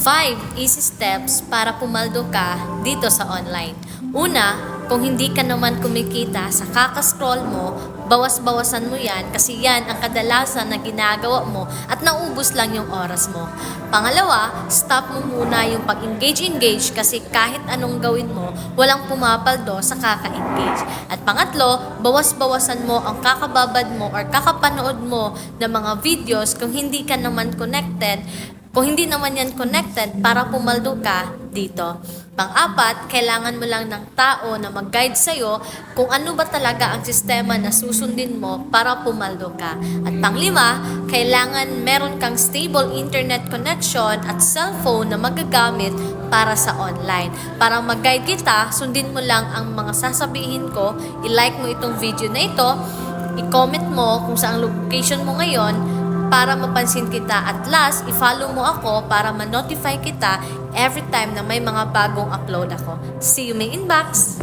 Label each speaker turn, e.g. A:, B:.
A: 5 easy steps para pumaldo ka dito sa online. Una, kung hindi ka naman kumikita sa kaka-scroll mo, bawas-bawasan mo yan kasi yan ang kadalasan na ginagawa mo at naubos lang yung oras mo. Pangalawa, stop mo muna yung pag-engage kasi kahit anong gawin mo, walang pumapaldo sa kaka-engage. At pangatlo, bawas-bawasan mo ang kakababad mo or kakapanood mo ng mga videos kung hindi ka naman connected. Kung hindi naman yan connected, para pumaldo ka dito. Pang-apat, kailangan mo lang ng tao na mag-guide sa'yo kung ano ba talaga ang sistema na susundin mo para pumaldo ka. At pang-lima, kailangan meron kang stable internet connection at cellphone na magagamit para sa online. Para mag-guide kita, sundin mo lang ang mga sasabihin ko, i-like mo itong video na ito, i-comment mo kung saan location mo ngayon, para mapansin kita at last, i-follow mo ako para ma-notify kita every time na may mga bagong upload ako. See you may inbox!